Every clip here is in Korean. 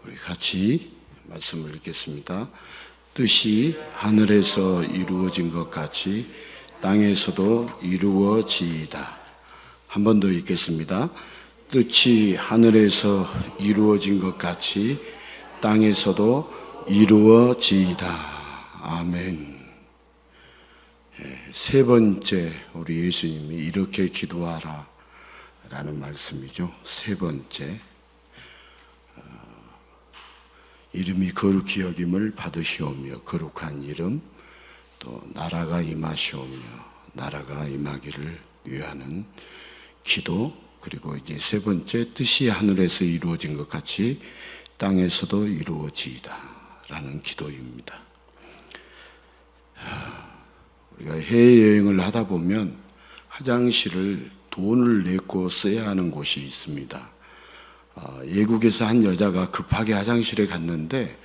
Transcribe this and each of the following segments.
우리 같이 말씀을 읽겠습니다. 뜻이 하늘에서 이루어진 것 같이 땅에서도 이루어지이다. 한 번 더 읽겠습니다. 뜻이 하늘에서 이루어진 것 같이 땅에서도 이루어지이다. 아멘. 세 번째 우리 예수님이 이렇게 기도하라 라는 말씀이죠. 세 번째, 이름이 거룩히 여김을 받으시오며, 거룩한 이름, 또 나라가 임하시오며 나라가 임하기를 위하는 기도, 그리고 이제 세 번째, 뜻이 하늘에서 이루어진 것 같이 땅에서도 이루어지이다 라는 기도입니다. 우리가 해외여행을 하다 보면 화장실을 돈을 내고 써야 하는 곳이 있습니다. 예국에서 한 여자가 급하게 화장실에 갔는데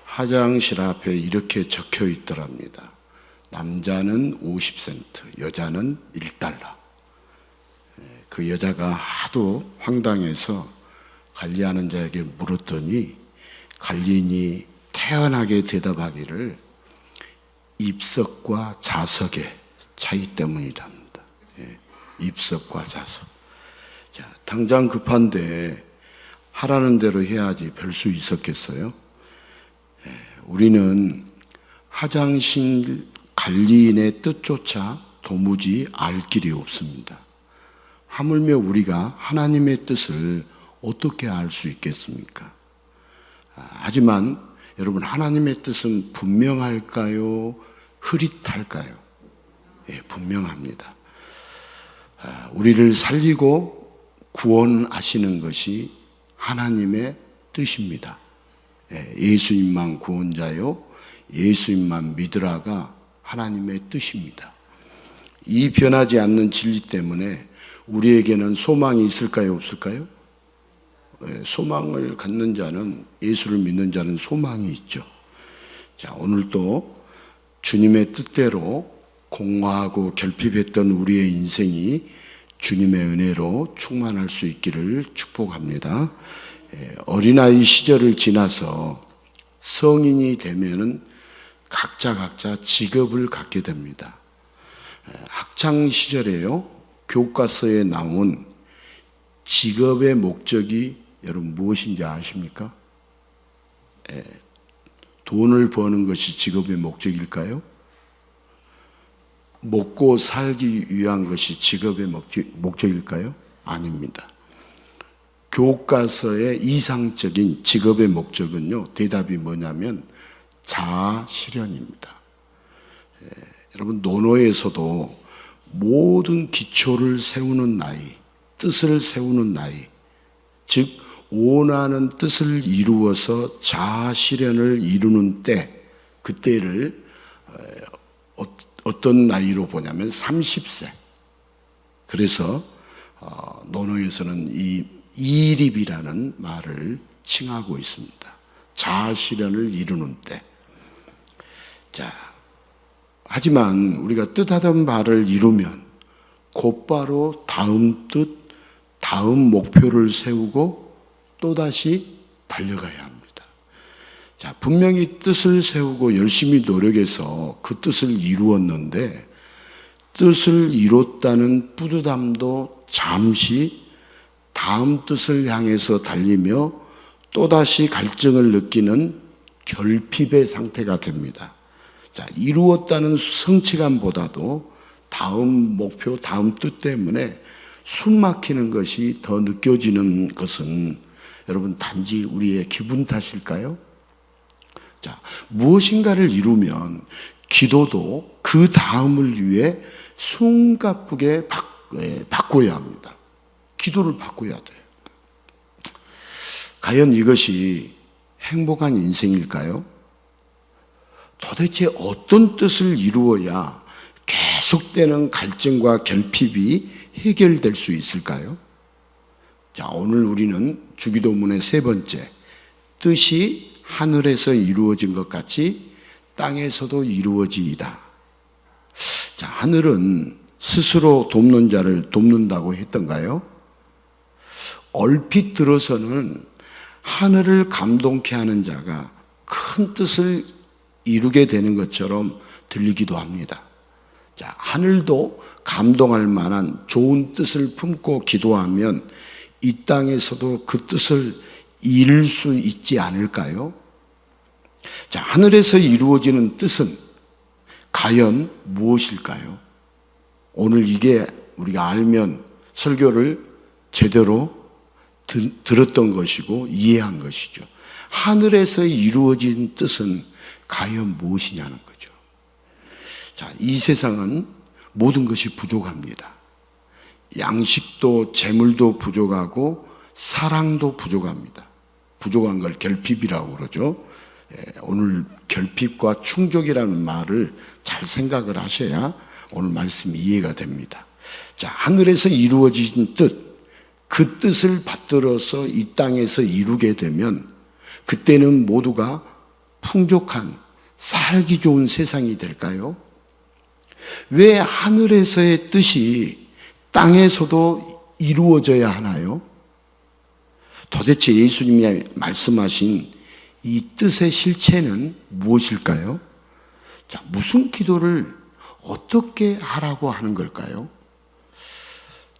화장실 앞에 이렇게 적혀 있더랍니다. 남자는 50센트, 여자는 1달러. 그 여자가 하도 황당해서 관리하는 자에게 물었더니 관리인이 태연하게 대답하기를 입석과 자석의 차이 때문이랍니다. 입석과 자석. 자, 당장 급한데 하라는 대로 해야지 별 수 있었겠어요? 우리는 화장실 관리인의 뜻조차 도무지 알 길이 없습니다. 하물며 우리가 하나님의 뜻을 어떻게 알 수 있겠습니까? 하지만 여러분, 하나님의 뜻은 분명할까요? 흐릿할까요? 분명합니다. 우리를 살리고 구원하시는 것이 하나님의 뜻입니다. 예수님만 구원자요, 예수님만 믿으라가 하나님의 뜻입니다. 이 변하지 않는 진리 때문에 우리에게는 소망이 있을까요, 없을까요? 소망을 갖는 자는, 예수를 믿는 자는 소망이 있죠. 자, 오늘도 주님의 뜻대로 공허하고 결핍했던 우리의 인생이 주님의 은혜로 충만할 수 있기를 축복합니다. 어린아이 시절을 지나서 성인이 되면은 각자 직업을 갖게 됩니다. 학창 시절에요, 교과서에 나온 직업의 목적이 여러분 무엇인지 아십니까? 돈을 버는 것이 직업의 목적일까요? 먹고 살기 위한 것이 직업의 목적일까요? 아닙니다. 교과서의 이상적인 직업의 목적은요, 대답이 뭐냐면 자아 실현입니다. 여러분, 논어에서도 모든 기초를 세우는 나이, 뜻을 세우는 나이, 즉 원하는 뜻을 이루어서 자아 실현을 이루는 때, 그때를 어떤 나이로 보냐면 30세. 그래서 논어에서는 이 이립이라는 말을 칭하고 있습니다. 자아 실현을 이루는 때. 자, 하지만 우리가 뜻하던 바를 이루면 곧바로 다음 뜻, 다음 목표를 세우고 또다시 달려가야 합니다. 자, 분명히 뜻을 세우고 열심히 노력해서 그 뜻을 이루었는데 뜻을 이뤘다는 뿌듯함도 잠시 다음 뜻을 향해서 달리며 또다시 갈증을 느끼는 결핍의 상태가 됩니다. 자, 이루었다는 성취감보다도 다음 목표, 다음 뜻 때문에 숨 막히는 것이 더 느껴지는 것은 여러분, 단지 우리의 기분 탓일까요? 자, 무엇인가를 이루면 기도도 그 다음을 위해 숨가쁘게 바꿔야 합니다. 기도를 바꿔야 돼요. 과연 이것이 행복한 인생일까요? 도대체 어떤 뜻을 이루어야 계속되는 갈증과 결핍이 해결될 수 있을까요? 자, 오늘 우리는 주기도문의 세 번째, 뜻이 하늘에서 이루어진 것 같이 땅에서도 이루어지이다. 자, 하늘은 스스로 돕는 자를 돕는다고 했던가요? 얼핏 들어서는 하늘을 감동케 하는 자가 큰 뜻을 이루게 되는 것처럼 들리기도 합니다. 자, 하늘도 감동할 만한 좋은 뜻을 품고 기도하면 이 땅에서도 그 뜻을 이룰 수 있지 않을까요? 자, 하늘에서 이루어지는 뜻은 과연 무엇일까요? 오늘 이게 우리가 알면 설교를 제대로 들었던 것이고 이해한 것이죠. 하늘에서 이루어진 뜻은 과연 무엇이냐는 거죠. 자, 이 세상은 모든 것이 부족합니다. 양식도 재물도 부족하고 사랑도 부족합니다. 부족한 걸 결핍이라고 그러죠. 오늘 결핍과 충족이라는 말을 잘 생각을 하셔야 오늘 말씀이 이해가 됩니다. 자, 하늘에서 이루어진 뜻, 그 뜻을 받들어서 이 땅에서 이루게 되면 그때는 모두가 풍족한 살기 좋은 세상이 될까요? 왜 하늘에서의 뜻이 땅에서도 이루어져야 하나요? 도대체 예수님이 말씀하신 이 뜻의 실체는 무엇일까요? 자, 무슨 기도를 어떻게 하라고 하는 걸까요?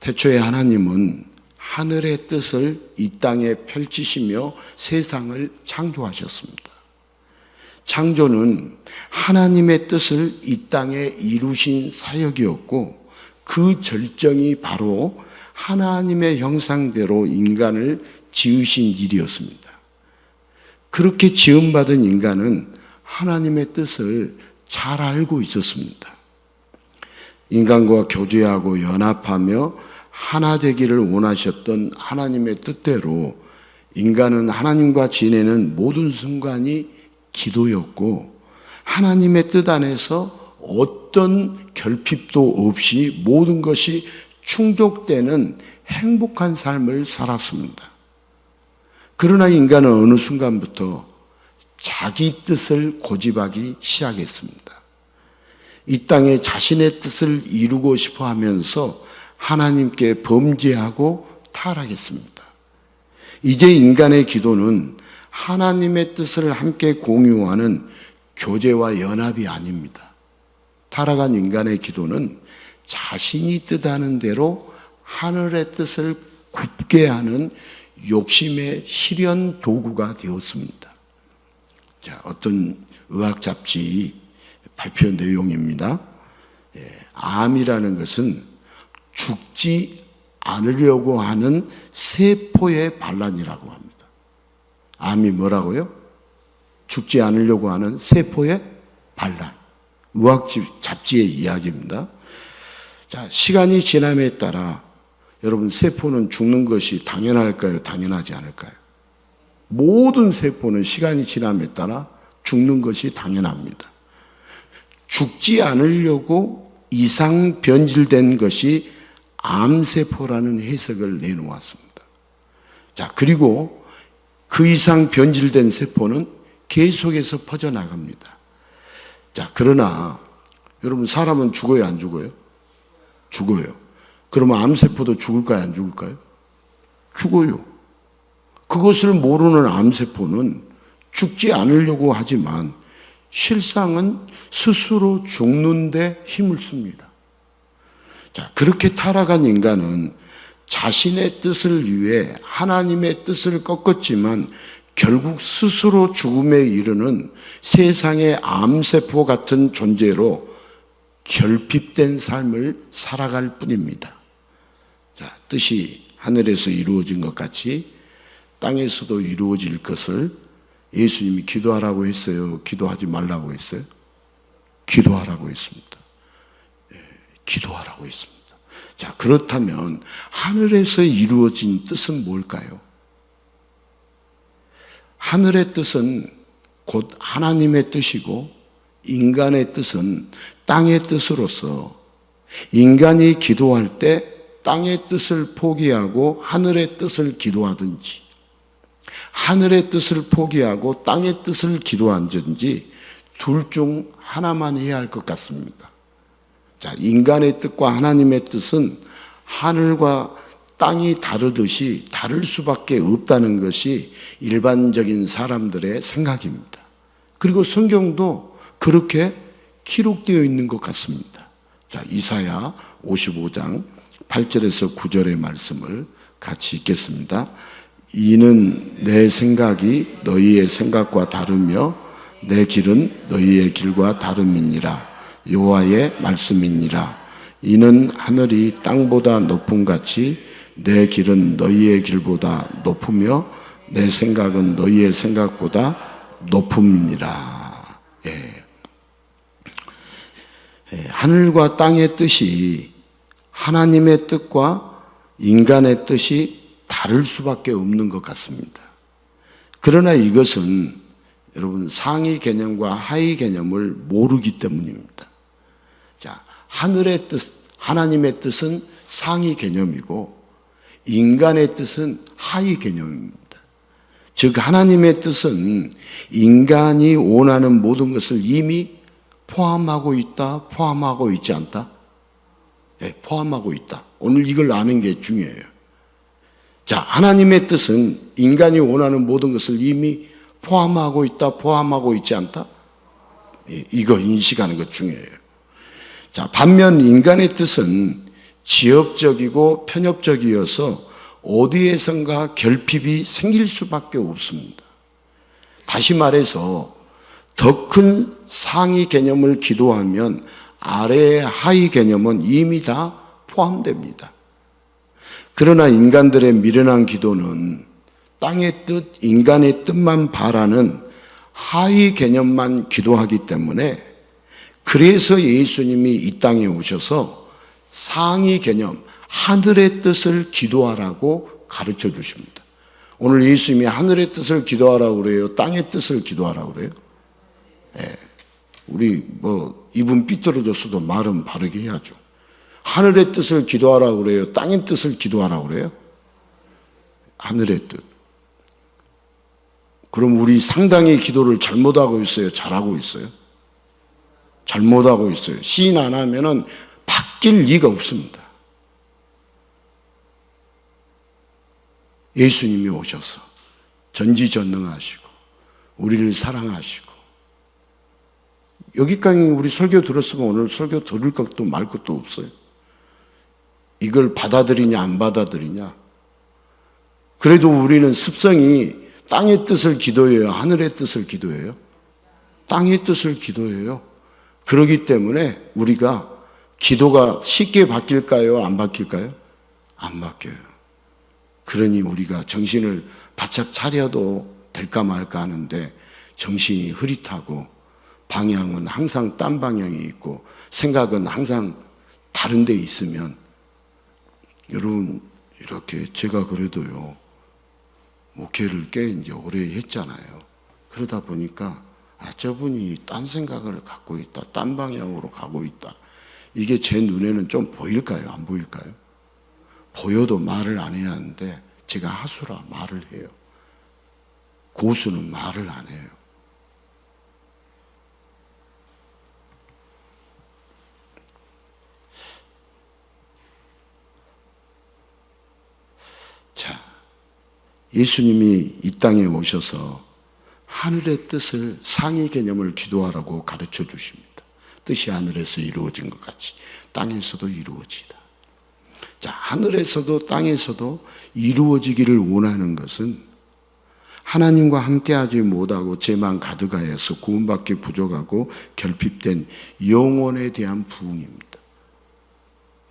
태초에 하나님은 하늘의 뜻을 이 땅에 펼치시며 세상을 창조하셨습니다. 창조는 하나님의 뜻을 이 땅에 이루신 사역이었고 그 절정이 바로 하나님의 형상대로 인간을 지으신 일이었습니다. 그렇게 지음받은 인간은 하나님의 뜻을 잘 알고 있었습니다. 인간과 교제하고 연합하며 하나 되기를 원하셨던 하나님의 뜻대로 인간은 하나님과 지내는 모든 순간이 기도였고 하나님의 뜻 안에서 어떤 결핍도 없이 모든 것이 충족되는 행복한 삶을 살았습니다. 그러나 인간은 어느 순간부터 자기 뜻을 고집하기 시작했습니다. 이 땅에 자신의 뜻을 이루고 싶어 하면서 하나님께 범죄하고 타락했습니다. 이제 인간의 기도는 하나님의 뜻을 함께 공유하는 교제와 연합이 아닙니다. 타락한 인간의 기도는 자신이 뜻하는 대로 하늘의 뜻을 굽게 하는 욕심의 실현 도구가 되었습니다. 자, 어떤 의학 잡지 발표 내용입니다. 암이라는 것은 죽지 않으려고 하는 세포의 반란이라고 합니다. 암이 뭐라고요? 죽지 않으려고 하는 세포의 반란. 의학 잡지의 이야기입니다. 자, 시간이 지남에 따라 여러분 세포는 죽는 것이 당연할까요? 당연하지 않을까요? 모든 세포는 시간이 지남에 따라 죽는 것이 당연합니다. 죽지 않으려고 이상 변질된 것이 암세포라는 해석을 내놓았습니다. 자, 그리고 그 이상 변질된 세포는 계속해서 퍼져나갑니다. 자, 그러나 여러분 사람은 죽어요, 안 죽어요? 죽어요. 그러면 암세포도 죽을까요, 안 죽을까요? 죽어요. 그것을 모르는 암세포는 죽지 않으려고 하지만 실상은 스스로 죽는데 힘을 씁니다. 자, 그렇게 타락한 인간은 자신의 뜻을 위해 하나님의 뜻을 꺾었지만 결국 스스로 죽음에 이르는 세상의 암세포 같은 존재로 결핍된 삶을 살아갈 뿐입니다. 자, 뜻이 하늘에서 이루어진 것 같이 땅에서도 이루어질 것을 예수님이 기도하라고 했어요? 기도하지 말라고 했어요? 기도하라고 했습니다. 기도하라고 했습니다. 자, 그렇다면 하늘에서 이루어진 뜻은 뭘까요? 하늘의 뜻은 곧 하나님의 뜻이고 인간의 뜻은 땅의 뜻으로서 인간이 기도할 때 땅의 뜻을 포기하고 하늘의 뜻을 기도하든지 하늘의 뜻을 포기하고 땅의 뜻을 기도하든지 둘 중 하나만 해야 할 것 같습니다. 자, 인간의 뜻과 하나님의 뜻은 하늘과 땅이 다르듯이 다를 수밖에 없다는 것이 일반적인 사람들의 생각입니다. 그리고 성경도 그렇게 기록되어 있는 것 같습니다. 자, 이사야 55장 8절에서 9절의 말씀을 같이 읽겠습니다. 이는 내 생각이 너희의 생각과 다르며 내 길은 너희의 길과 다름이니라. 여호와의 말씀이니라. 이는 하늘이 땅보다 높음 같이 내 길은 너희의 길보다 높으며 내 생각은 너희의 생각보다 높음이니라. 하늘과 땅의 뜻이 하나님의 뜻과 인간의 뜻이 다를 수밖에 없는 것 같습니다. 그러나 이것은 여러분 상위 개념과 하위 개념을 모르기 때문입니다. 자, 하늘의 뜻, 하나님의 뜻은 상위 개념이고 인간의 뜻은 하위 개념입니다. 즉 하나님의 뜻은 인간이 원하는 모든 것을 이미 포함하고 있다, 포함하고 있지 않다? 네, 포함하고 있다. 오늘 이걸 아는 게 중요해요. 자, 하나님의 뜻은 인간이 원하는 모든 것을 이미 포함하고 있다, 포함하고 있지 않다? 이거 인식하는 것 중요해요. 자, 반면 인간의 뜻은 지역적이고 편협적이어서 어디에선가 결핍이 생길 수밖에 없습니다. 다시 말해서 더 큰 상위 개념을 기도하면 아래의 하위 개념은 이미 다 포함됩니다. 그러나 인간들의 미련한 기도는 땅의 뜻, 인간의 뜻만 바라는 하위 개념만 기도하기 때문에 그래서 예수님이 이 땅에 오셔서 상위 개념, 하늘의 뜻을 기도하라고 가르쳐 주십니다. 오늘 예수님이 하늘의 뜻을 기도하라고 그래요? 땅의 뜻을 기도하라고 그래요? 네. 우리 입은 삐뚤어졌어도 말은 바르게 해야죠. 하늘의 뜻을 기도하라고 그래요? 땅의 뜻을 기도하라고 그래요? 하늘의 뜻. 그럼 우리 상당히 기도를 잘못하고 있어요? 잘하고 있어요? 잘못하고 있어요. 시인 안 하면은 바뀔 리가 없습니다. 예수님이 오셔서 전지전능하시고 우리를 사랑하시고 여기까지 우리 설교 들었으면 오늘 설교 들을 것도 말 것도 없어요. 이걸 받아들이냐 안 받아들이냐. 그래도 우리는 습성이 땅의 뜻을 기도해요? 하늘의 뜻을 기도해요? 땅의 뜻을 기도해요. 그렇기 때문에 우리가 기도가 쉽게 바뀔까요? 안 바뀔까요? 안 바뀌어요. 그러니 우리가 정신을 바짝 차려도 될까 말까 하는데 정신이 흐릿하고 방향은 항상 딴 방향이 있고 생각은 항상 다른 데 있으면 여러분 이렇게 제가 그래도요 목회를 꽤 이제 오래 했잖아요. 그러다 보니까 저분이 딴 생각을 갖고 있다, 딴 방향으로 가고 있다. 이게 제 눈에는 좀 보일까요? 안 보일까요? 보여도 말을 안 해야 하는데 제가 하수라 말을 해요. 고수는 말을 안 해요. 자, 예수님이 이 땅에 오셔서 하늘의 뜻을 상위 개념을 기도하라고 가르쳐 주십니다. 뜻이 하늘에서 이루어진 것 같이 땅에서도 이루어지다. 자, 하늘에서도 땅에서도 이루어지기를 원하는 것은 하나님과 함께하지 못하고 죄만 가득하여서 구원받기 부족하고 결핍된 영혼에 대한 부흥입니다.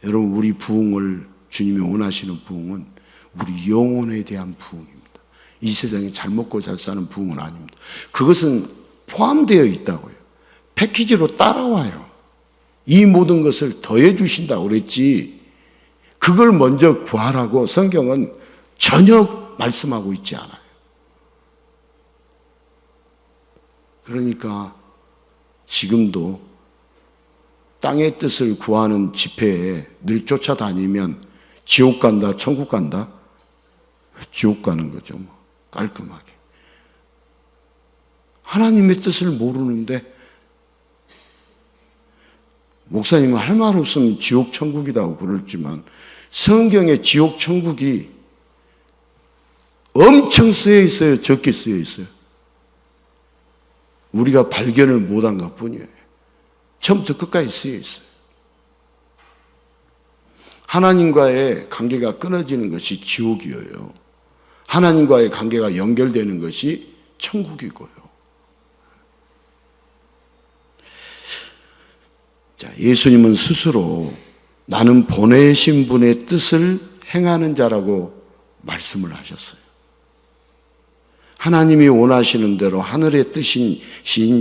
여러분, 우리 부흥을 주님이 원하시는 부흥은 우리 영혼에 대한 부흥입니다. 이 세상에 잘 먹고 잘 사는 부흥은 아닙니다. 그것은 포함되어 있다고요. 패키지로 따라와요. 이 모든 것을 더해 주신다고 그랬지 그걸 먼저 구하라고 성경은 전혀 말씀하고 있지 않아요. 그러니까 지금도 땅의 뜻을 구하는 집회에 늘 쫓아다니면 지옥 간다, 천국 간다? 지옥 가는 거죠. 깔끔하게. 하나님의 뜻을 모르는데 목사님은 할 말 없으면 지옥 천국이라고 그러지만 성경에 지옥 천국이 엄청 쓰여 있어요? 적게 쓰여 있어요? 우리가 발견을 못한 것 뿐이에요. 처음부터 끝까지 쓰여 있어요. 하나님과의 관계가 끊어지는 것이 지옥이에요. 하나님과의 관계가 연결되는 것이 천국이고요. 자, 예수님은 스스로 나는 보내신 분의 뜻을 행하는 자라고 말씀을 하셨어요. 하나님이 원하시는 대로 하늘의 뜻인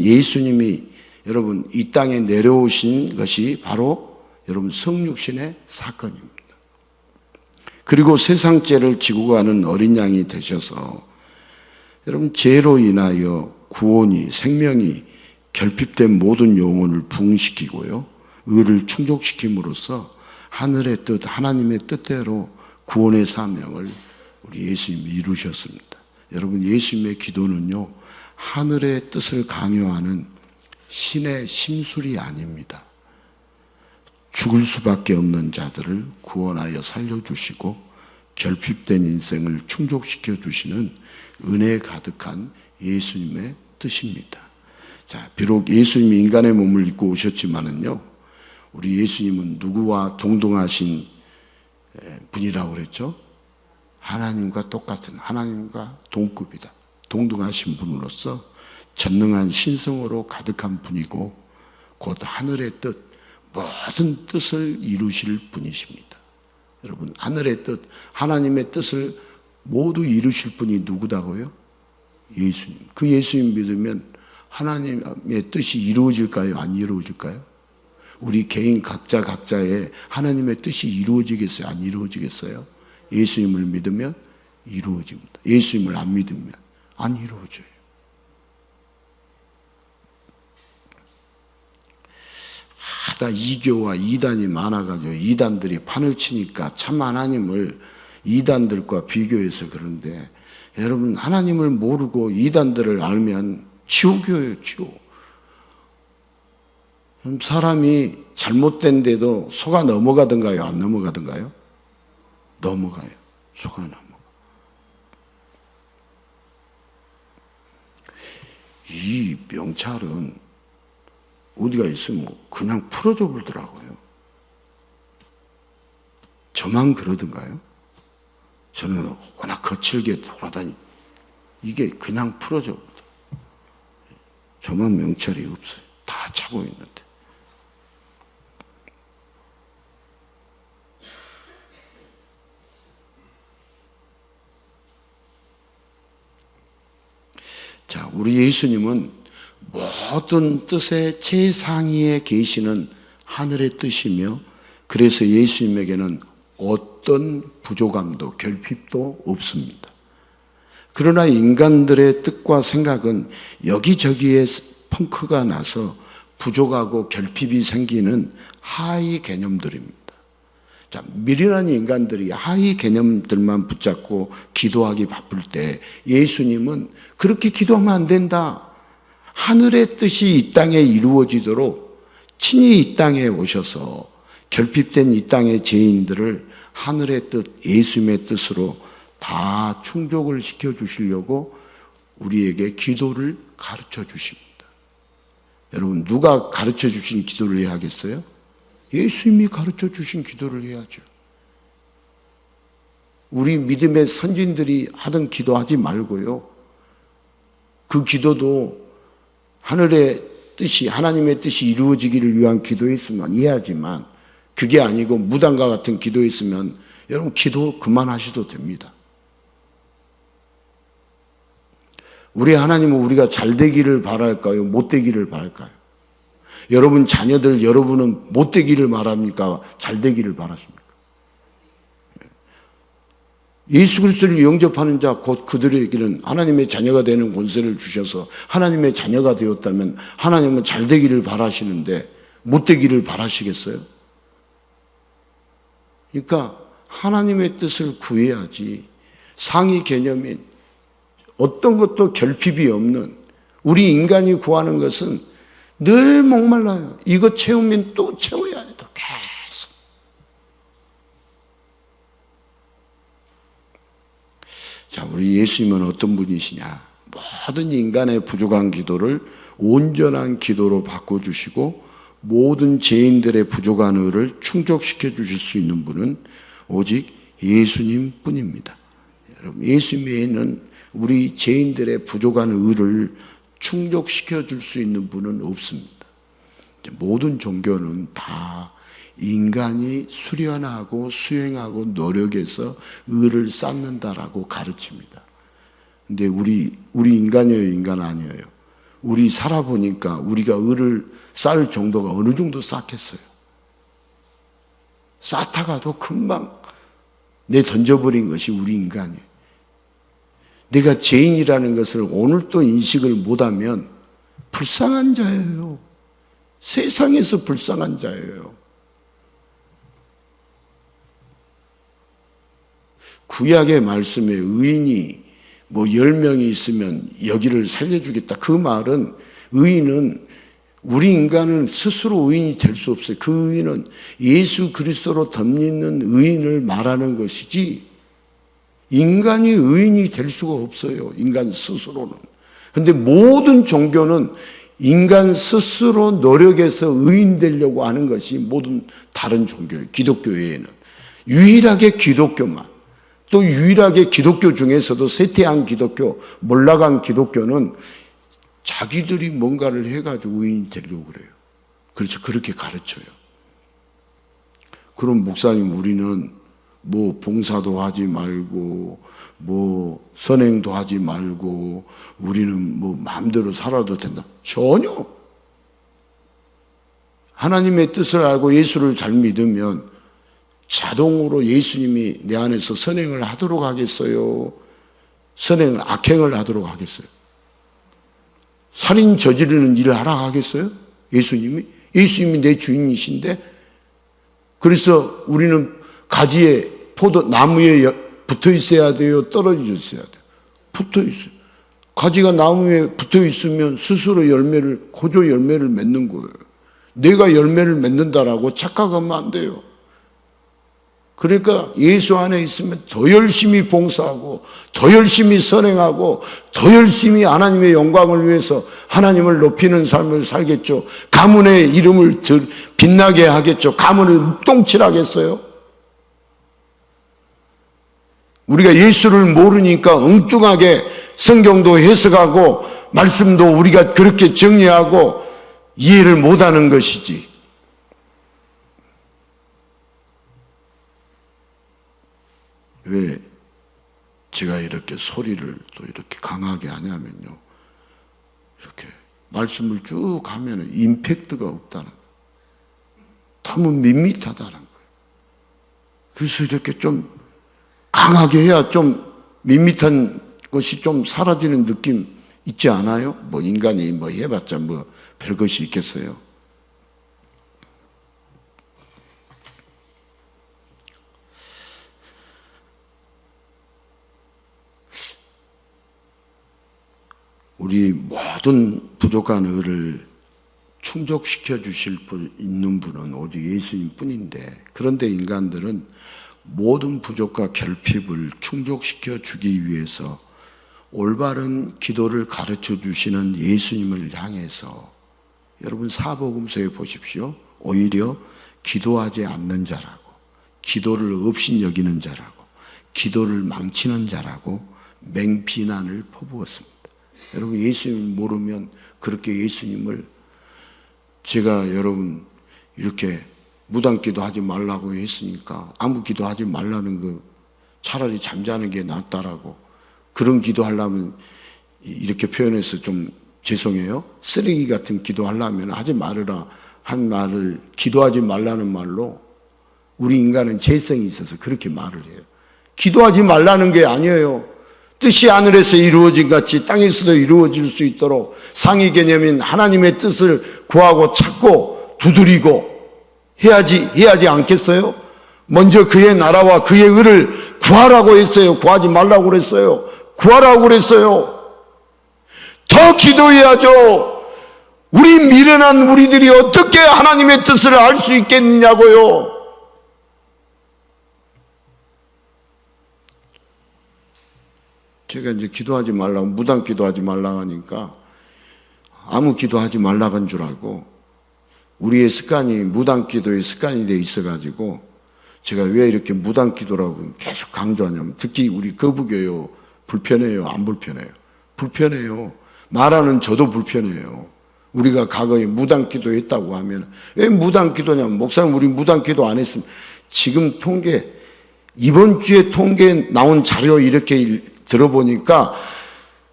예수님이 여러분 이 땅에 내려오신 것이 바로 여러분 성육신의 사건입니다. 그리고 세상 죄를 지고 가는 어린 양이 되셔서 여러분 죄로 인하여 구원이 생명이 결핍된 모든 영혼을 부흥시키고요. 의를 충족시킴으로써 하늘의 뜻 하나님의 뜻대로 구원의 사명을 우리 예수님이 이루셨습니다. 여러분 예수님의 기도는요. 하늘의 뜻을 강요하는 신의 심술이 아닙니다. 죽을 수밖에 없는 자들을 구원하여 살려주시고 결핍된 인생을 충족시켜 주시는 은혜 가득한 예수님의 뜻입니다. 자, 비록 예수님이 인간의 몸을 입고 오셨지만은요, 우리 예수님은 누구와 동등하신 분이라고 그랬죠? 하나님과 똑같은 하나님과 동급이다. 동등하신 분으로서 전능한 신성으로 가득한 분이고 곧 하늘의 뜻, 모든 뜻을 이루실 분이십니다. 여러분 하늘의 뜻, 하나님의 뜻을 모두 이루실 분이 누구다고요? 예수님. 그 예수님 믿으면 하나님의 뜻이 이루어질까요? 안 이루어질까요? 우리 개인 각자의 하나님의 뜻이 이루어지겠어요? 안 이루어지겠어요? 예수님을 믿으면 이루어집니다. 예수님을 안 믿으면 안 이루어져요. 하다 이교와 이단이 많아가지고 이단들이 판을 치니까 참 하나님을 이단들과 비교해서 그런데 여러분 하나님을 모르고 이단들을 알면 지옥이에요. 지옥. 사람이 잘못된 데도 속아 넘어가든가요? 안 넘어가든가요? 넘어가요. 속아 넘어가. 이 명찰은 어디가 있으면 그냥 풀어줘 보더라고요. 저만 그러던가요? 저는 워낙 거칠게 돌아다니 이게 그냥 풀어줘 보더라고요. 저만 명찰이 없어요. 다 차고 있는데. 자, 우리 예수님은 모든 뜻의 최상위에 계시는 하늘의 뜻이며 그래서 예수님에게는 어떤 부족함도 결핍도 없습니다. 그러나 인간들의 뜻과 생각은 여기저기에 펑크가 나서 부족하고 결핍이 생기는 하위 개념들입니다. 자, 미련한 인간들이 하위 개념들만 붙잡고 기도하기 바쁠 때 예수님은 그렇게 기도하면 안 된다. 하늘의 뜻이 이 땅에 이루어지도록 친히 이 땅에 오셔서 결핍된 이 땅의 죄인들을 하늘의 뜻, 예수님의 뜻으로 다 충족을 시켜주시려고 우리에게 기도를 가르쳐 주십니다. 여러분 누가 가르쳐 주신 기도를 해야 하겠어요? 예수님이 가르쳐 주신 기도를 해야죠. 우리 믿음의 선진들이 하던 기도하지 말고요. 그 기도도 하늘의 뜻이 하나님의 뜻이 이루어지기를 위한 기도였으면 이해하지만 그게 아니고 무당과 같은 기도였으면 여러분 기도 그만하셔도 됩니다. 우리 하나님은 우리가 잘 되기를 바랄까요? 못 되기를 바랄까요? 여러분 자녀들 여러분은 못 되기를 바랍니까? 잘 되기를 바라십니까? 예수 그리스도를 영접하는 자 곧 그들에게는 하나님의 자녀가 되는 권세를 주셔서 하나님의 자녀가 되었다면 하나님은 잘 되기를 바라시는데 못 되기를 바라시겠어요? 그러니까 하나님의 뜻을 구해야지 상위 개념인 어떤 것도 결핍이 없는 우리 인간이 구하는 것은 늘 목말라요. 이거 채우면 또 채워야 돼. 또 계속. 우리 예수님은 어떤 분이시냐? 모든 인간의 부족한 기도를 온전한 기도로 바꿔주시고 모든 죄인들의 부족한 의를 충족시켜 주실 수 있는 분은 오직 예수님 뿐입니다. 여러분, 예수님 외에는 우리 죄인들의 부족한 의를 충족시켜 줄 수 있는 분은 없습니다. 모든 종교는 다 인간이 수련하고 수행하고 노력해서 의를 쌓는다라고 가르칩니다. 근데 우리 인간이에요, 인간 아니에요? 우리 살아보니까 우리가 의를 쌓을 정도가 어느 정도 쌓겠어요? 쌓다가도 금방 내 던져버린 것이 우리 인간이에요. 내가 죄인이라는 것을 오늘 또 인식을 못하면 불쌍한 자예요. 세상에서 불쌍한 자예요. 구약의 말씀에 의인이 10명이 있으면 여기를 살려주겠다. 그 말은 의인은 우리 인간은 스스로 의인이 될 수 없어요. 그 의인은 예수 그리스도로 덧입는 의인을 말하는 것이지 인간이 의인이 될 수가 없어요. 인간 스스로는. 그런데 모든 종교는 인간 스스로 노력해서 의인 되려고 하는 것이 모든 다른 종교예요. 기독교 외에는. 유일하게 기독교만. 또 유일하게 기독교 중에서도 쇠퇴한 기독교, 몰락한 기독교는 자기들이 뭔가를 해가지고 의인이 되려고 그래요. 그렇죠. 그렇게 가르쳐요. 그럼 목사님, 우리는 봉사도 하지 말고, 선행도 하지 말고, 우리는 마음대로 살아도 된다. 전혀. 하나님의 뜻을 알고 예수를 잘 믿으면 자동으로 예수님이 내 안에서 선행을 하도록 하겠어요? 악행을 하도록 하겠어요? 살인 저지르는 일을 하라 하겠어요? 예수님이? 예수님이 내 주인이신데? 그래서 우리는 가지에 나무에 붙어 있어야 돼요? 떨어져 있어야 돼요? 붙어 있어요. 가지가 나무에 붙어 있으면 스스로 고조 열매를 맺는 거예요. 내가 열매를 맺는다라고 착각하면 안 돼요. 그러니까 예수 안에 있으면 더 열심히 봉사하고 더 열심히 선행하고 더 열심히 하나님의 영광을 위해서 하나님을 높이는 삶을 살겠죠. 가문의 이름을 빛나게 하겠죠. 가문을 똥칠하겠어요? 우리가 예수를 모르니까 엉뚱하게 성경도 해석하고 말씀도 우리가 그렇게 정리하고 이해를 못하는 것이지. 왜 제가 이렇게 소리를 또 이렇게 강하게 하냐면요. 이렇게 말씀을 쭉 하면 임팩트가 없다는 거예요. 너무 밋밋하다는 거예요. 그래서 이렇게 좀 강하게 해야 좀 밋밋한 것이 좀 사라지는 느낌 있지 않아요? 인간이 해봤자 별것이 있겠어요. 우리 모든 부족한 의를 충족시켜 주실 있는 분은 오직 예수님 뿐인데, 그런데 인간들은 모든 부족과 결핍을 충족시켜 주기 위해서 올바른 기도를 가르쳐 주시는 예수님을 향해서, 여러분 사복음서에 보십시오. 오히려 기도하지 않는 자라고, 기도를 없인 여기는 자라고, 기도를 망치는 자라고 맹비난을 퍼부었습니다. 여러분 예수님을 모르면 그렇게 예수님을, 제가 여러분 이렇게 무당기도 하지 말라고 했으니까 아무 기도하지 말라는 거, 차라리 잠자는 게 낫다라고, 그런 기도하려면 이렇게 표현해서 좀 죄송해요. 쓰레기 같은 기도하려면 하지 말으라 한 말을 기도하지 말라는 말로 우리 인간은 죄성이 있어서 그렇게 말을 해요. 기도하지 말라는 게 아니에요. 뜻이 하늘에서 이루어진 같이 땅에서도 이루어질 수 있도록 상위 개념인 하나님의 뜻을 구하고 찾고 두드리고 해야지 않겠어요? 먼저 그의 나라와 그의 의를 구하라고 했어요? 구하지 말라고 그랬어요? 구하라고 그랬어요? 더 기도해야죠. 우리 미련한 우리들이 어떻게 하나님의 뜻을 알 수 있겠느냐고요. 제가 이제 기도하지 말라고, 무당 기도하지 말라고 하니까 아무 기도하지 말라고 한 줄 알고 우리의 습관이 무당 기도의 습관이 돼 있어가지고 제가 왜 이렇게 무당 기도라고 계속 강조하냐면 특히 우리 거부교요 불편해요? 안 불편해요? 불편해요. 말하는 저도 불편해요. 우리가 과거에 무당 기도 했다고 하면 왜 무당 기도냐면 목사님 우리 무당 기도 안 했으면 지금 통계 이번 주에 통계 나온 자료 이렇게 들어보니까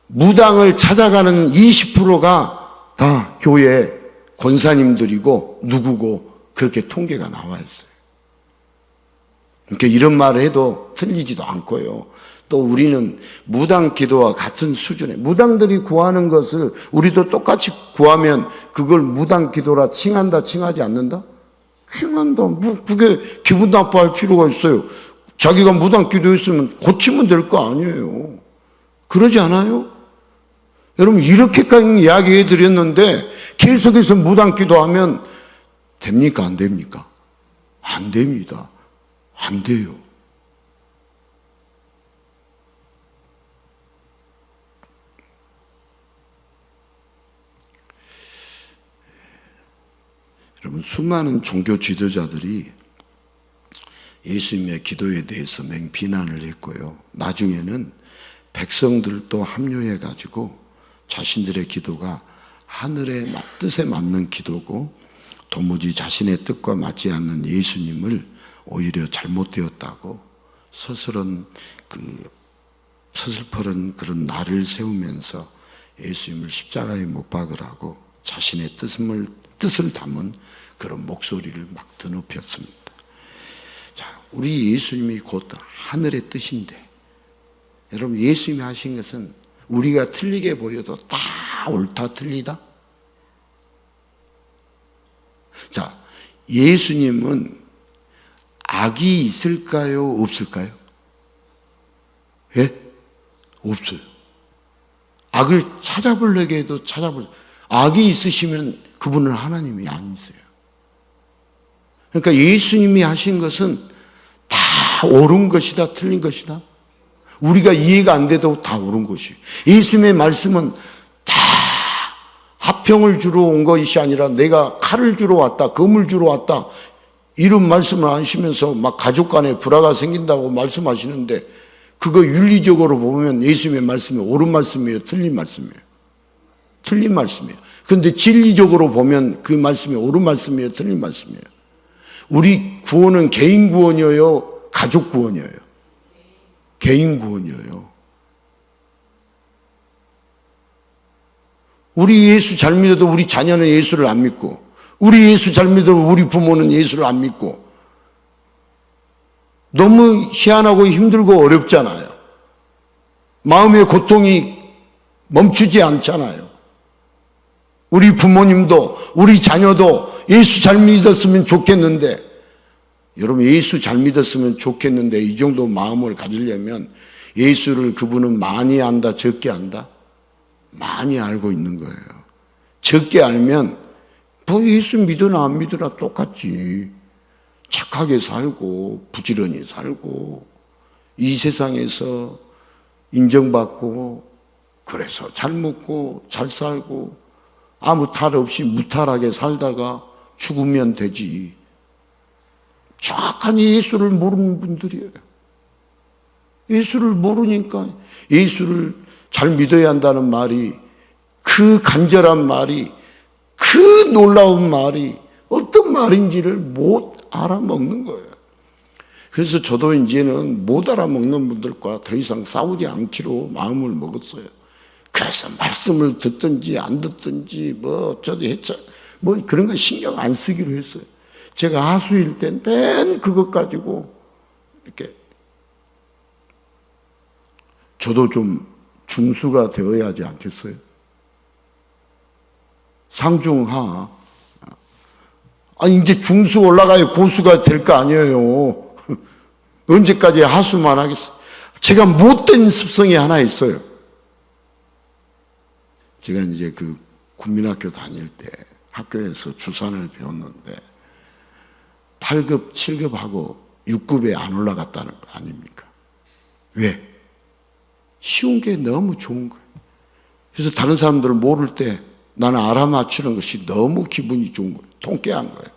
무당을 찾아가는 20%가 다 교회 권사님들이고 누구고 그렇게 통계가 나와 있어요. 그러니까 이런 말을 해도 틀리지도 않고요. 또 우리는 무당 기도와 같은 수준에 무당들이 구하는 것을 우리도 똑같이 구하면 그걸 무당 기도라 칭한다 칭하지 않는다? 칭한다. 뭐 그게 기분 나빠할 필요가 있어요. 자기가 무당 기도했으면 고치면 될 거 아니에요. 그러지 않아요? 여러분 이렇게까지 이야기해 드렸는데 계속해서 무당 기도하면 됩니까? 안 됩니까? 안 됩니다. 안 돼요. 여러분 수많은 종교 지도자들이 예수님의 기도에 대해서 맹비난을 했고요. 나중에는 백성들도 합류해 가지고 자신들의 기도가 하늘의 뜻에 맞는 기도고 도무지 자신의 뜻과 맞지 않는 예수님을 오히려 잘못되었다고 서슬퍼런 그런 날을 세우면서 예수님을 십자가에 못 박으라고 자신의 뜻을 담은 그런 목소리를 막 드높였습니다. 자, 우리 예수님이 곧 하늘의 뜻인데 여러분 예수님이 하신 것은 우리가 틀리게 보여도 다 옳다 틀리다? 자, 예수님은 악이 있을까요? 없을까요? 예? 없어요. 악을 찾아보려고 해도 악이 있으시면 그분은 하나님이 아니세요. 그러니까 예수님이 하신 것은 다 옳은 것이다 틀린 것이다. 우리가 이해가 안 돼도 다 옳은 것이에요. 예수님의 말씀은 다 화평을 주러 온 것이 아니라 내가 칼을 주러 왔다, 검을 주러 왔다 이런 말씀을 하시면서 막 가족 간에 불화가 생긴다고 말씀하시는데 그거 윤리적으로 보면 예수님의 말씀이 옳은 말씀이에요? 틀린 말씀이에요? 틀린 말씀이에요. 그런데 진리적으로 보면 그 말씀이 옳은 말씀이에요? 틀린 말씀이에요? 우리 구원은 개인 구원이에요? 가족 구원이에요? 개인 구원이에요. 우리 예수 잘 믿어도 우리 자녀는 예수를 안 믿고 우리 예수 잘 믿어도 우리 부모는 예수를 안 믿고 너무 희한하고 힘들고 어렵잖아요. 마음의 고통이 멈추지 않잖아요. 우리 부모님도 우리 자녀도 예수 잘 믿었으면 좋겠는데 여러분 예수 잘 믿었으면 좋겠는데 이 정도 마음을 가지려면 예수를 그분은 많이 안다 적게 안다? 많이 알고 있는 거예요. 적게 알면 뭐 예수 믿으나 안 믿으나 똑같지. 착하게 살고 부지런히 살고 이 세상에서 인정받고 그래서 잘 먹고 잘 살고 아무 탈 없이 무탈하게 살다가 죽으면 되지. 정확하니 예수를 모르는 분들이에요. 예수를 모르니까 예수를 잘 믿어야 한다는 말이 그 간절한 말이 그 놀라운 말이 어떤 말인지를 못 알아먹는 거예요. 그래서 저도 이제는 못 알아먹는 분들과 더 이상 싸우지 않기로 마음을 먹었어요. 그래서 말씀을 듣든지 안 듣든지 뭐 어쩌지 했죠. 뭐 그런 거 신경 안 쓰기로 했어요. 제가 하수일 땐 맨 그것 가지고 이렇게 저도 좀 중수가 되어야 하지 않겠어요? 상중하. 이제 중수 올라가야 고수가 될 거 아니에요. 언제까지 하수만 하겠어요? 제가 못된 습성이 하나 있어요. 제가 이제 그 국민학교 다닐 때 학교에서 주산을 배웠는데 8급, 7급하고 6급에 안 올라갔다는 거 아닙니까? 왜? 쉬운 게 너무 좋은 거예요. 그래서 다른 사람들을 모를 때 나는 알아맞추는 것이 너무 기분이 좋은 거예요. 통쾌한 거예요.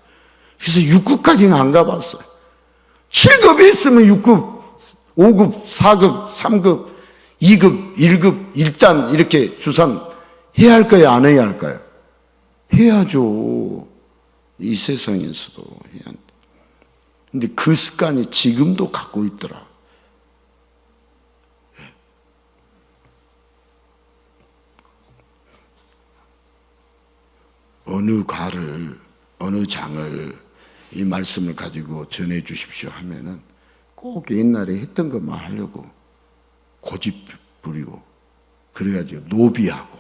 그래서 6급까지는 안 가봤어요. 7급이 있으면 6급, 5급, 4급, 3급, 2급, 1급, 1단 이렇게 주산 해야 할까요? 안 해야 할까요? 해야죠. 이 세상에서도 해야 한다. 근데 그 습관이 지금도 갖고 있더라. 어느 과를, 어느 장을 이 말씀을 가지고 전해 주십시오 하면은 꼭 옛날에 했던 것만 하려고 고집 부리고 그래가지고 노비하고.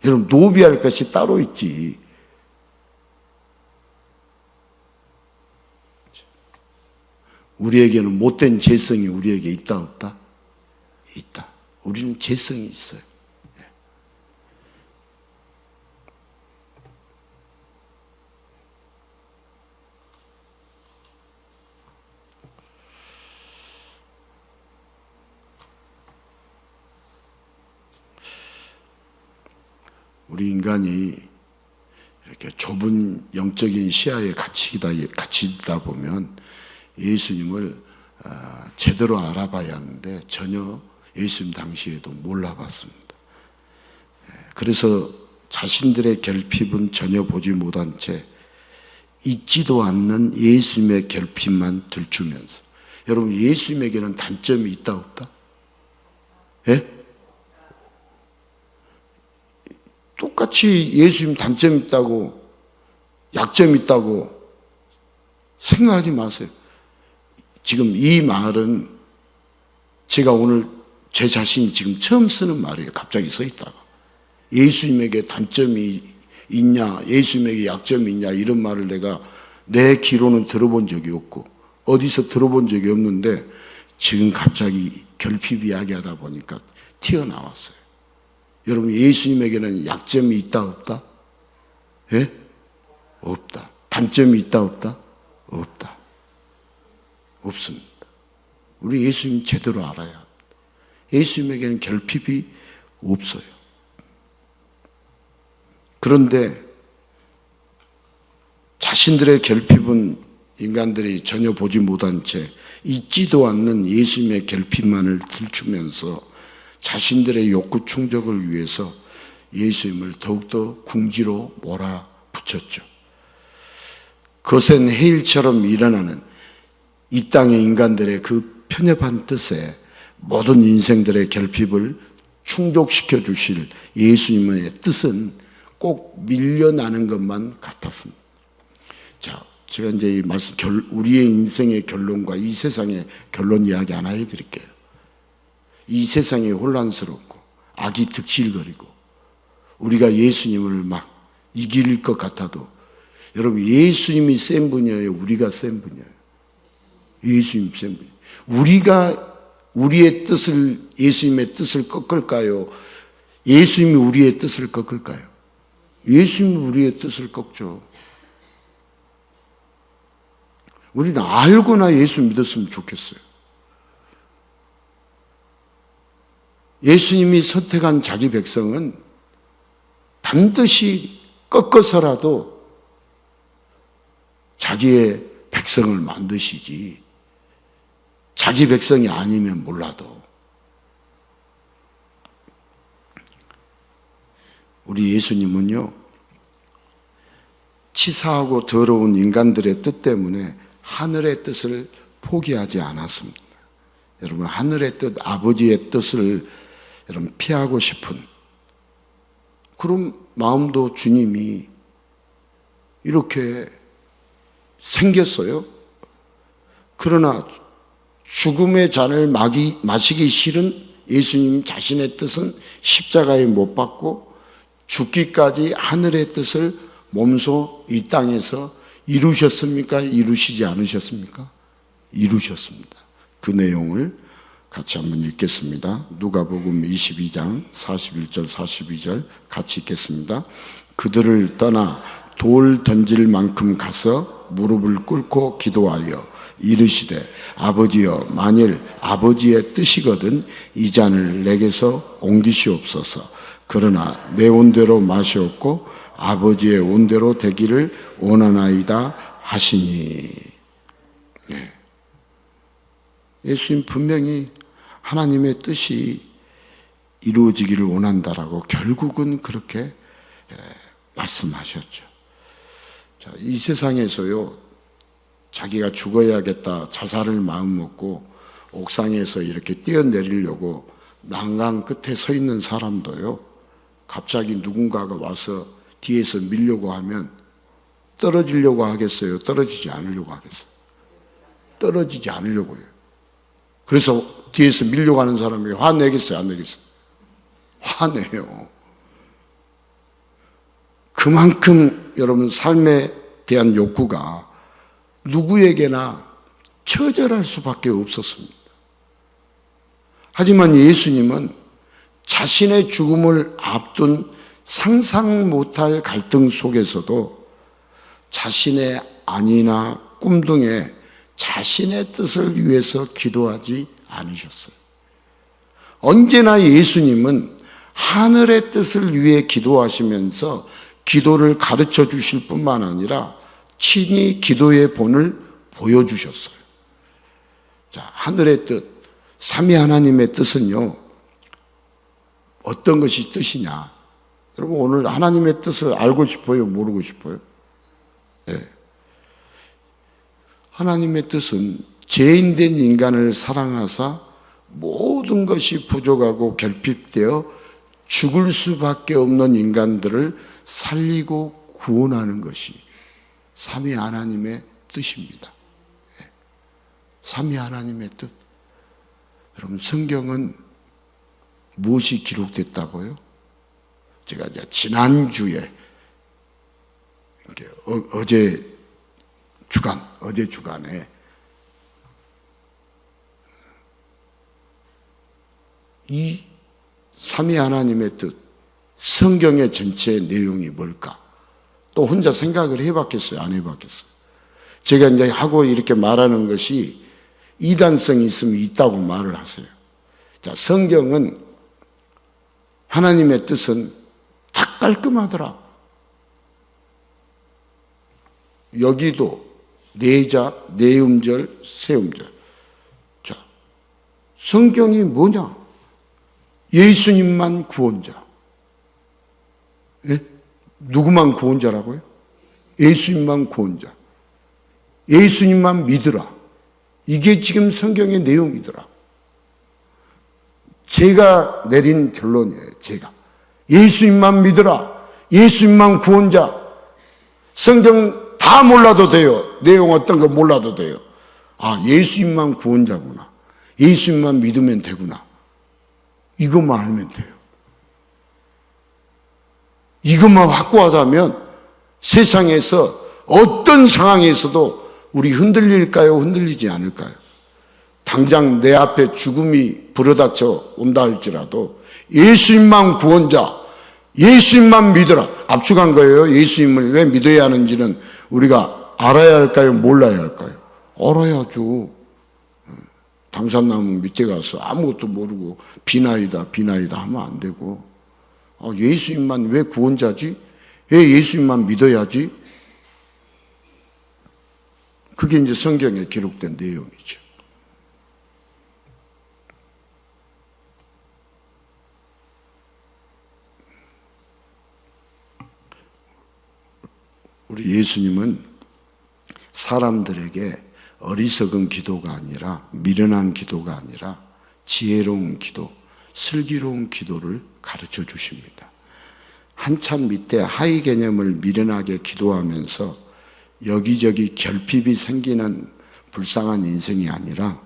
여러분, 노비할 것이 따로 있지. 우리에게는 못된 재성이 우리에게 있다 없다? 있다. 우리는 재성이 있어요. 우리 인간이 이렇게 좁은 영적인 시야에 갇히다 보면 예수님을 제대로 알아봐야 하는데 전혀 예수님 당시에도 몰라봤습니다. 그래서 자신들의 결핍은 전혀 보지 못한 채 있지도 않는 예수님의 결핍만 들추면서. 여러분, 예수님에게는 단점이 있다 없다? 예? 똑같이 예수님 단점 있다고, 약점 있다고 생각하지 마세요. 지금 이 말은 제가 오늘 제 자신이 지금 처음 쓰는 말이에요. 갑자기 써 있다가. 예수님에게 단점이 있냐, 예수님에게 약점이 있냐, 이런 말을 내가 내 귀로는 들어본 적이 없고 어디서 들어본 적이 없는데 지금 갑자기 결핍 이야기하다 보니까 튀어나왔어요. 여러분, 예수님에게는 약점이 있다 없다? 예? 없다. 단점이 있다 없다? 없다. 없습니다. 우리 예수님 제대로 알아야 합니다. 예수님에게는 결핍이 없어요. 그런데 자신들의 결핍은 인간들이 전혀 보지 못한 채 있지도 않는 예수님의 결핍만을 들추면서 자신들의 욕구 충족을 위해서 예수님을 더욱더 궁지로 몰아붙였죠. 거센 해일처럼 일어나는 이 땅의 인간들의 그 편협한 뜻에 모든 인생들의 결핍을 충족시켜 주실 예수님의 뜻은 꼭 밀려나는 것만 같았습니다. 자, 제가 이제 이 말씀, 우리의 인생의 결론과 이 세상의 결론 이야기 하나 해드릴게요. 이 세상이 혼란스럽고 악이 득실거리고 우리가 예수님을 막 이길 것 같아도 여러분, 예수님이 센 분이에요? 우리가 센 분이에요? 예수님 센 분이에요. 우리가 우리의 뜻을, 예수님의 뜻을 꺾을까요? 예수님이 우리의 뜻을 꺾을까요? 예수님이 우리의 뜻을 꺾죠. 우리는 알고나 예수 믿었으면 좋겠어요. 예수님이 선택한 자기 백성은 반드시 꺾어서라도 자기의 백성을 만드시지, 자기 백성이 아니면 몰라도. 우리 예수님은요, 치사하고 더러운 인간들의 뜻 때문에 하늘의 뜻을 포기하지 않았습니다. 여러분, 하늘의 뜻, 아버지의 뜻을 여러분 피하고 싶은 그런 마음도 주님이 이렇게 생겼어요. 그러나 죽음의 잔을 마시기 싫은 예수님 자신의 뜻은 십자가에 못 박고 죽기까지 하늘의 뜻을 몸소 이 땅에서 이루셨습니까? 이루시지 않으셨습니까? 이루셨습니다. 그 내용을 같이 한번 읽겠습니다. 누가복음 22장 41절 42절 같이 읽겠습니다. 그들을 떠나 돌 던질 만큼 가서 무릎을 꿇고 기도하여 이르시되 아버지여 만일 아버지의 뜻이거든 이 잔을 내게서 옮기시옵소서. 그러나 내 온대로 마시옵고 아버지의 온대로 되기를 원하나이다 하시니. 예수님 분명히 하나님의 뜻이 이루어지기를 원한다라고 결국은 그렇게 말씀하셨죠. 자, 이 세상에서요, 자기가 죽어야겠다 자살을 마음먹고 옥상에서 이렇게 뛰어내리려고 난간 끝에 서 있는 사람도요, 갑자기 누군가가 와서 뒤에서 밀려고 하면 떨어지려고 하겠어요? 떨어지지 않으려고 하겠어요? 떨어지지 않으려고 해요. 그래서 뒤에서 밀려고 하는 사람이 화내겠어요? 안 내겠어요? 화내요. 그만큼 여러분 삶에 대한 욕구가 누구에게나 처절할 수밖에 없었습니다. 하지만 예수님은 자신의 죽음을 앞둔 상상 못할 갈등 속에서도 자신의 안위나 꿈 등의 자신의 뜻을 위해서 기도하지 않으셨어요. 언제나 예수님은 하늘의 뜻을 위해 기도하시면서 기도를 가르쳐 주실 뿐만 아니라 친히 기도의 본을 보여주셨어요. 자, 하늘의 뜻, 삼위 하나님의 뜻은요, 어떤 것이 뜻이냐? 여러분, 오늘 하나님의 뜻을 알고 싶어요? 모르고 싶어요? 네. 하나님의 뜻은 죄인된 인간을 사랑하사 모든 것이 부족하고 결핍되어 죽을 수밖에 없는 인간들을 살리고 구원하는 것이 삼위 하나님의 뜻입니다. 삼위 하나님의 뜻. 여러분, 성경은 무엇이 기록됐다고요? 제가 이제 지난주에 어제 주간에 이 삼위 하나님의 뜻, 성경의 전체 내용이 뭘까? 또 혼자 생각을 해봤겠어요? 안 해봤겠어요? 제가 이제 하고 이렇게 말하는 것이 이단성이 있으면 있다고 말을 하세요. 자, 성경은 하나님의 뜻은 다 깔끔하더라. 여기도 네자, 네음절, 세음절. 자, 성경이 뭐냐? 예수님만 구원자. 예? 누구만 구원자라고요? 예수님만 구원자. 예수님만 믿으라. 이게 지금 성경의 내용이더라. 제가 내린 결론이에요. 제가. 예수님만 믿으라. 예수님만 구원자. 성경 다 몰라도 돼요. 내용 어떤 거 몰라도 돼요. 아, 예수님만 구원자구나. 예수님만 믿으면 되구나. 이것만 알면 돼요. 이것만 확고하다면 세상에서 어떤 상황에서도 우리 흔들릴까요? 흔들리지 않을까요? 당장 내 앞에 죽음이 불어닥쳐 온다 할지라도 예수님만 구원자, 예수님만 믿어라. 압축한 거예요. 예수님을 왜 믿어야 하는지는 우리가 알아야 할까요? 몰라야 할까요? 알아야죠. 당산나무 밑에 가서 아무것도 모르고 비나이다 하면 안 되고, 예수님만 왜 구원자지? 왜 예수님만 믿어야지? 그게 이제 성경에 기록된 내용이죠. 우리 예수님은 사람들에게 어리석은 기도가 아니라, 미련한 기도가 아니라 지혜로운 기도, 슬기로운 기도를 가르쳐 주십니다. 한참 밑에 하위 개념을 미련하게 기도하면서 여기저기 결핍이 생기는 불쌍한 인생이 아니라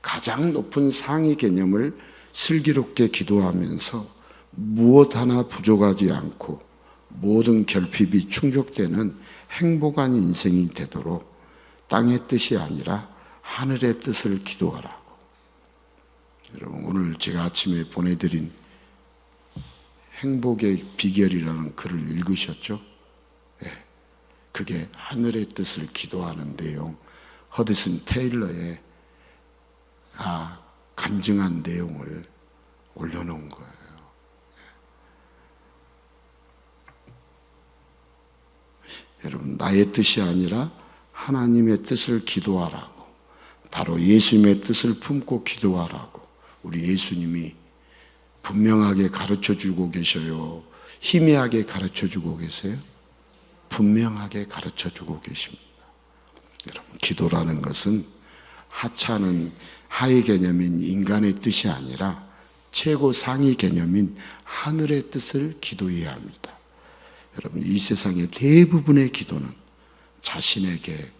가장 높은 상위 개념을 슬기롭게 기도하면서 무엇 하나 부족하지 않고 모든 결핍이 충족되는 행복한 인생이 되도록 땅의 뜻이 아니라 하늘의 뜻을 기도하라고. 여러분, 오늘 제가 아침에 보내드린 행복의 비결이라는 글을 읽으셨죠? 네. 그게 하늘의 뜻을 기도하는 내용, 허드슨 테일러의 간증한 내용을 올려놓은 거예요. 여러분, 나의 뜻이 아니라 하나님의 뜻을 기도하라고, 바로 예수님의 뜻을 품고 기도하라고 우리 예수님이 분명하게 가르쳐주고 계셔요? 희미하게 가르쳐주고 계세요? 분명하게 가르쳐주고 계십니다. 여러분, 기도라는 것은 하찮은 하위 개념인 인간의 뜻이 아니라 최고 상위 개념인 하늘의 뜻을 기도해야 합니다. 여러분, 이 세상의 대부분의 기도는 자신에게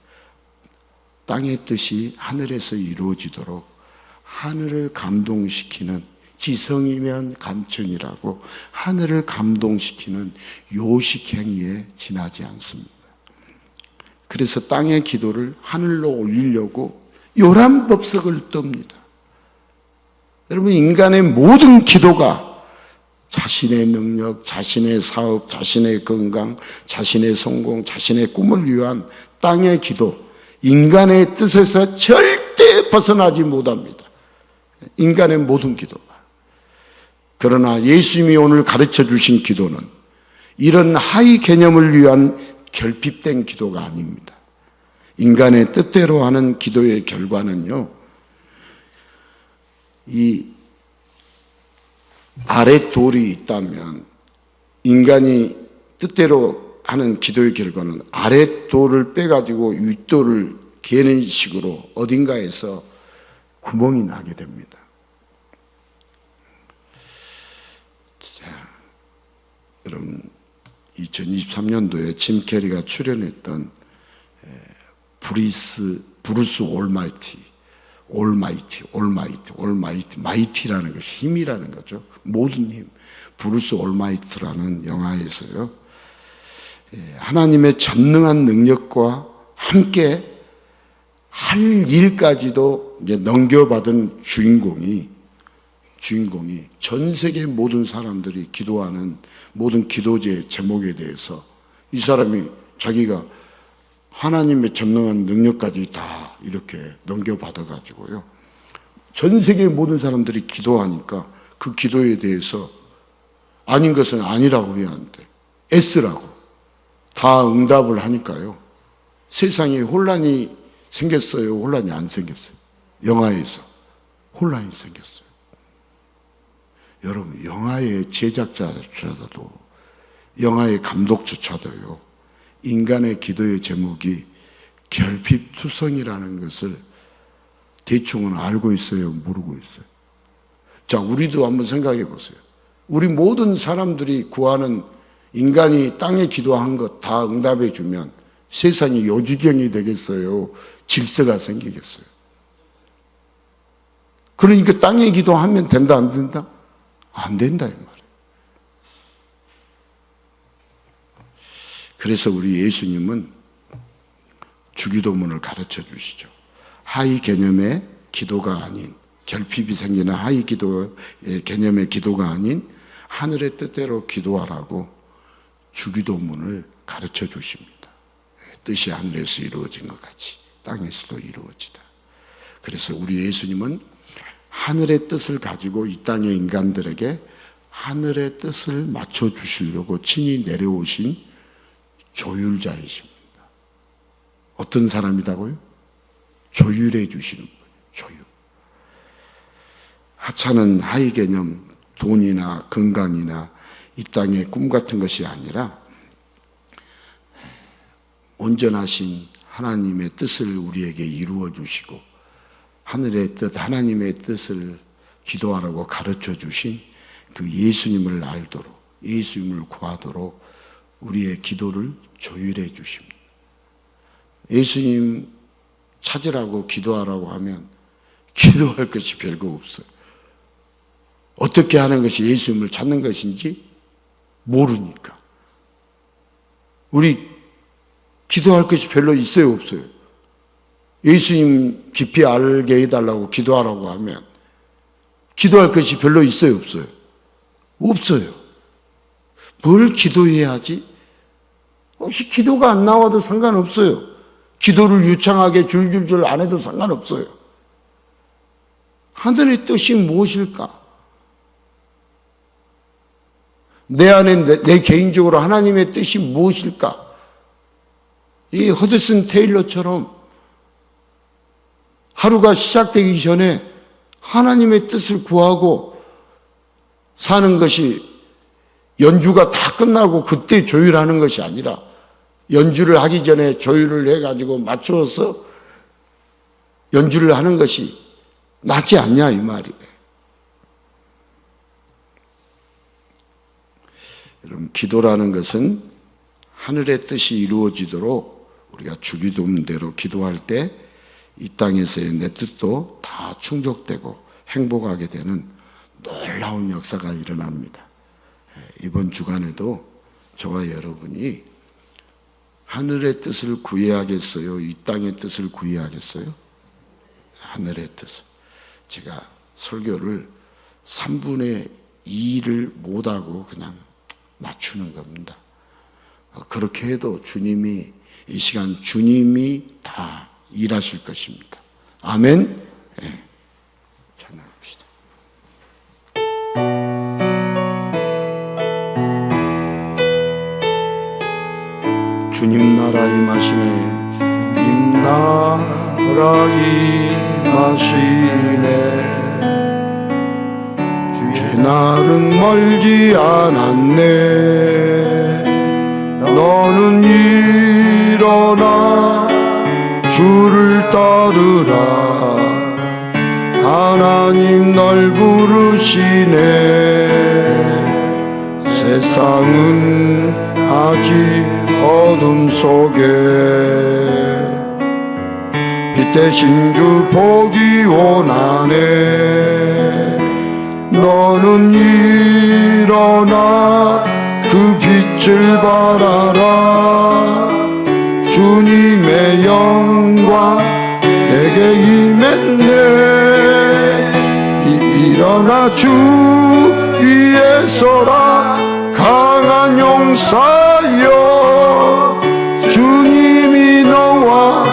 땅의 뜻이 하늘에서 이루어지도록 하늘을 감동시키는, 지성이면 감천이라고 하늘을 감동시키는 요식행위에 지나지 않습니다. 그래서 땅의 기도를 하늘로 올리려고 요란법석을 떱니다. 여러분, 인간의 모든 기도가 자신의 능력, 자신의 사업, 자신의 건강, 자신의 성공, 자신의 꿈을 위한 땅의 기도, 인간의 뜻에서 절대 벗어나지 못합니다. 인간의 모든 기도가. 그러나 예수님이 오늘 가르쳐 주신 기도는 이런 하위 개념을 위한 결핍된 기도가 아닙니다. 인간의 뜻대로 하는 기도의 결과는요, 이 아랫돌이 있다면 인간이 뜻대로 하는 기도의 결과는 아랫돌을 빼가지고 윗돌을 개는 식으로 어딘가에서 구멍이 나게 됩니다. 자, 여러분, 2023년도에 짐 캐리가 출연했던 브루스 마이티라는 것이 힘이라는 거죠. 모든 힘. 브루스 올마이트라는 영화에서요, 하나님의 전능한 능력과 함께 할 일까지도 이제 넘겨받은 주인공이 전 세계 모든 사람들이 기도하는 모든 기도제 제목에 대해서 이 사람이 자기가 하나님의 전능한 능력까지 다 이렇게 넘겨받아가지고요, 전 세계 모든 사람들이 기도하니까 그 기도에 대해서 아닌 것은 아니라고 해야 하는데 S라고 다 응답을 하니까요, 세상에 혼란이 생겼어요? 혼란이 안 생겼어요? 영화에서 혼란이 생겼어요. 여러분, 영화의 제작자조차도, 영화의 감독조차도요, 인간의 기도의 제목이 결핍투성이라는 것을 대충은 알고 있어요? 모르고 있어요? 자, 우리도 한번 생각해 보세요. 우리 모든 사람들이 구하는, 인간이 땅에 기도한 것 다 응답해 주면 세상이 요지경이 되겠어요? 질서가 생기겠어요? 그러니까 땅에 기도하면 된다, 안 된다? 안 된다, 이 말이에요. 그래서 우리 예수님은 주기도문을 가르쳐 주시죠. 하위 개념의 기도가 아닌, 결핍이 생기는 하위 기도의 개념의 기도가 아닌 하늘의 뜻대로 기도하라고 주기도문을 가르쳐 주십니다. 뜻이 하늘에서 이루어진 것 같이 땅에서도 이루어지다. 그래서 우리 예수님은 하늘의 뜻을 가지고 이 땅의 인간들에게 하늘의 뜻을 맞춰 주시려고 친히 내려오신 조율자이십니다. 어떤 사람이라고요? 조율해 주시는 분이에요. 조율. 하찮은 하위 개념, 돈이나 건강이나 이 땅의 꿈 같은 것이 아니라 온전하신 하나님의 뜻을 우리에게 이루어 주시고 하늘의 뜻, 하나님의 뜻을 기도하라고 가르쳐 주신 그 예수님을 알도록, 예수님을 구하도록 우리의 기도를 조율해 주십니다. 예수님 찾으라고 기도하라고 하면 기도할 것이 별거 없어요. 어떻게 하는 것이 예수님을 찾는 것인지 모르니까. 우리 기도할 것이 별로 있어요, 없어요? 예수님 깊이 알게 해달라고 기도하라고 하면 기도할 것이 별로 있어요, 없어요? 없어요. 뭘 기도해야 하지? 혹시 기도가 안 나와도 상관없어요. 기도를 유창하게 줄줄줄 안 해도 상관없어요. 하늘의 뜻이 무엇일까? 내 안에 내 개인적으로 하나님의 뜻이 무엇일까? 이 허드슨 테일러처럼 하루가 시작되기 전에 하나님의 뜻을 구하고 사는 것이 연주가 다 끝나고 그때 조율하는 것이 아니라 연주를 하기 전에 조율을 해가지고 맞추어서 연주를 하는 것이 낫지 않냐 이 말이에요. 여러분, 기도라는 것은 하늘의 뜻이 이루어지도록 우리가 주기도문대로 기도할 때 이 땅에서의 내 뜻도 다 충족되고 행복하게 되는 놀라운 역사가 일어납니다. 이번 주간에도 저와 여러분이 하늘의 뜻을 구해야겠어요? 이 땅의 뜻을 구해야겠어요? 하늘의 뜻을. 제가 설교를 3분의 2를 못하고 그냥 맞추는 겁니다. 그렇게 해도 주님이 이 시간 주님이 다 일하실 것입니다. 아멘. 네. 찬양합시다. 주님 나라 임하시네. 주님 나라 임하시네. 주의 날은 멀지 않았네. 너는 일어나 주를 따르라. 하나님 널 부르시네. 세상은 아직 어둠 속에 빛 대신 주 보기 원하네. 너는 일어나 그 빛을 바라라. 주님의 영광 내게 임했네. 일어나 주 위에 서라. 강한 용사여, 주님이 너와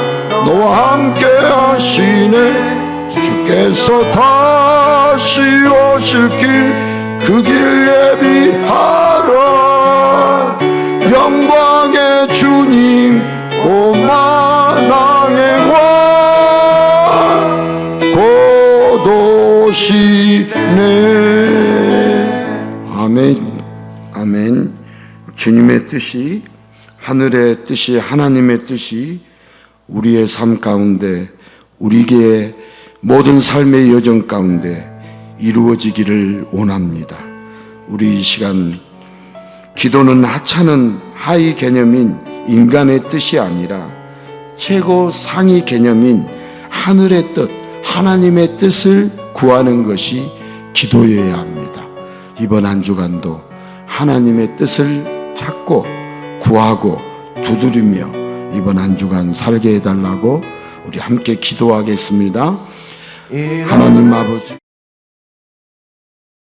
함께 하시네. 주께서 다시 오실 길 그 길 예비하라. 영광의 주님 오만왕의 왕 곧 오시네. 아멘. 아멘. 주님의 뜻이, 하늘의 뜻이, 하나님의 뜻이 우리의 삶 가운데, 우리의 모든 삶의 여정 가운데 이루어지기를 원합니다. 우리 이 시간 기도는 하찮은 하위 개념인 인간의 뜻이 아니라 최고 상위 개념인 하늘의 뜻, 하나님의 뜻을 구하는 것이 기도여야 합니다. 이번 한 주간도 하나님의 뜻을 찾고 구하고 두드리며 이번 한 주간 살게 해달라고 우리 함께 기도하겠습니다. 하나님 아버지,